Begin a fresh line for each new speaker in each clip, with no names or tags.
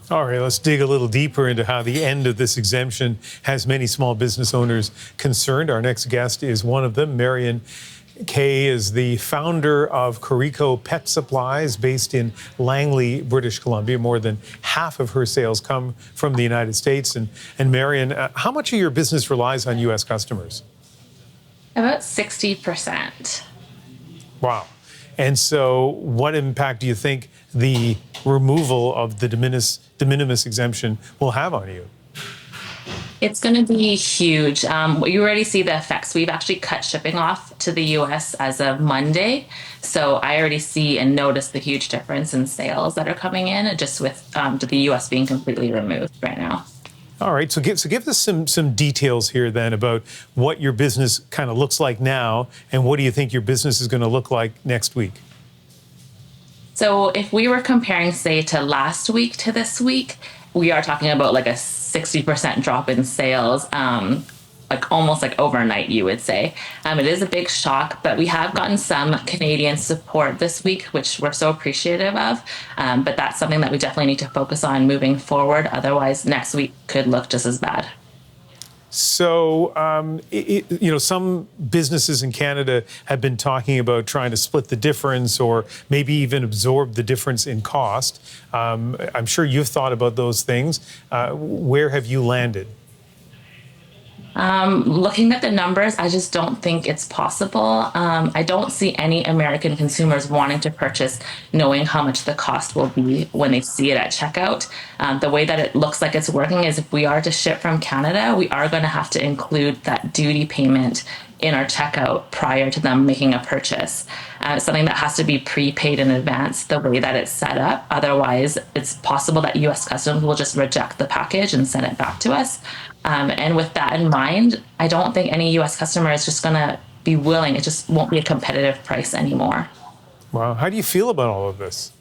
All right, let's dig a little deeper into how the end of this exemption has many small business owners concerned. Our next guest is one of them. Marion Kao is the founder of Carico Pet Supplies based in Langley, British Columbia. More than half of her sales come from the United States. And Marion, how much of your business relies on U.S. customers?
About 60%.
Wow. And so what impact do you think the removal of the de minimis exemption will have on you?
It's going to be huge. You already see the effects. We've actually cut shipping off to the U.S. as of Monday. So I already see and notice the huge difference in sales that are coming in just with the U.S. being completely removed right now.
All right, so give us some details here then about what your business kind of looks like now, and what do you think your business is going to look like next week?
So if we were comparing, say, to last week to this week, we are talking about like a 60% drop in sales, like almost like overnight, you would say. It is a big shock, but we have gotten some Canadian support this week, which we're so appreciative of. But that's something that we definitely need to focus on moving forward. Otherwise, next week could look just as bad.
So, some businesses in Canada have been talking about trying to split the difference or maybe even absorb the difference in cost. I'm sure you've thought about those things. Where have you landed?
Looking at the numbers, I just don't think it's possible. I don't see any American consumers wanting to purchase knowing how much the cost will be when they see it at checkout. The way that it looks like it's working is if we are to ship from Canada, we are going to have to include that duty payment in our checkout prior to them making a purchase. It's something that has to be prepaid in advance the way that it's set up. Otherwise, it's possible that U.S. Customs will just reject the package and send it back to us. And with that in mind, I don't think any U.S. customer is just going to be willing. It just won't be a competitive price anymore.
Wow. How do you feel about all of this?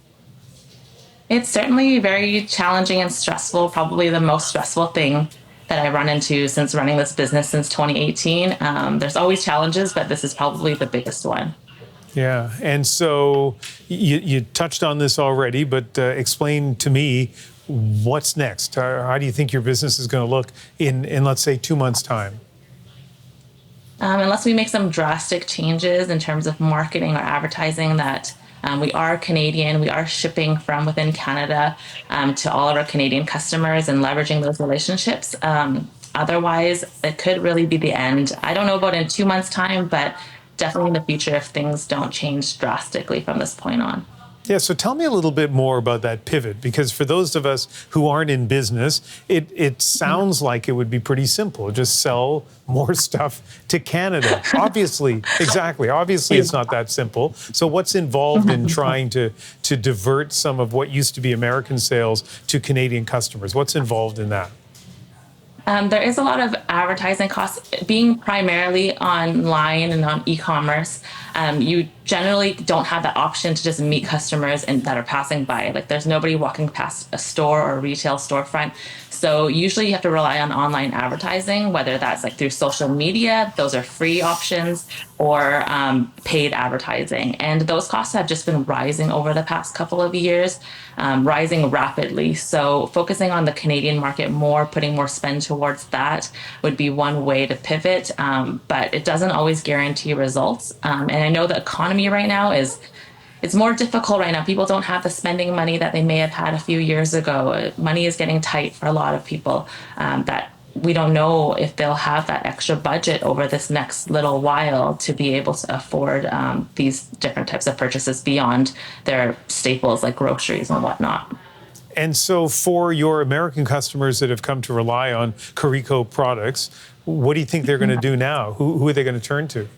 It's certainly very challenging and stressful, probably the most stressful thing that I run into since running this business since 2018. There's always challenges, but this is probably the biggest one.
Yeah, and so you touched on this already, but explain to me what's next. How do you think your business is going to look in let's say 2 months' time?
Unless we make some drastic changes in terms of marketing or advertising that we are Canadian, we are shipping from within Canada to all of our Canadian customers and leveraging those relationships. Otherwise, it could really be the end. I don't know about in 2 months' time, but definitely in the future if things don't change drastically from this point on.
Yeah, so tell me a little bit more about that pivot, because for those of us who aren't in business, it sounds like it would be pretty simple. Just sell more stuff to Canada. Obviously, exactly. Obviously, it's not that simple. So what's involved in trying to divert some of what used to be American sales to Canadian customers? What's involved in that?
There is a lot of advertising costs. Being primarily online and on e-commerce, you generally don't have that option to just meet customers that are passing by. Like there's nobody walking past a store or a retail storefront. So usually you have to rely on online advertising, whether that's like through social media, those are free options, or paid advertising. And those costs have just been rising over the past couple of years, rising rapidly. So focusing on the Canadian market more, putting more spend towards that would be one way to pivot, but it doesn't always guarantee results. And I know the economy right now it's more difficult right now. People don't have the spending money that they may have had a few years ago. Money is getting tight for a lot of people that we don't know if they'll have that extra budget over this next little while to be able to afford these different types of purchases beyond their staples like groceries and whatnot.
And so for your American customers that have come to rely on Carico products, what do you think they're going to do now? Who are they going to turn to?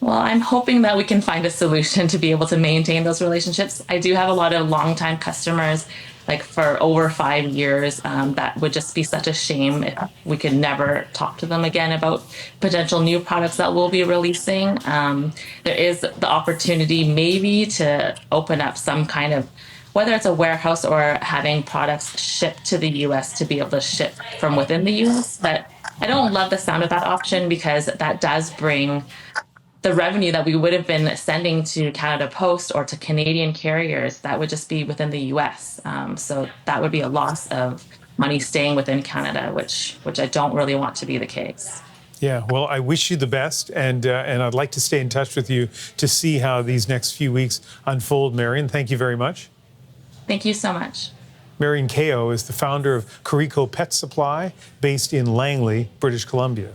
Well, I'm hoping that we can find a solution to be able to maintain those relationships. I do have a lot of longtime customers, like for over 5 years. That would just be such a shame if we could never talk to them again about potential new products that we'll be releasing. There is the opportunity maybe to open up some kind of, whether it's a warehouse or having products shipped to the U.S. to be able to ship from within the U.S. But I don't love the sound of that option because that does bring the revenue that we would have been sending to Canada Post or to Canadian carriers, that would just be within the US. So that would be a loss of money staying within Canada, which I don't really want to be the case.
Yeah, well, I wish you the best, and I'd like to stay in touch with you to see how these next few weeks unfold. Marion, thank you very much.
Thank you so much.
Marion Kao is the founder of Carico Pet Supply, based in Langley, British Columbia.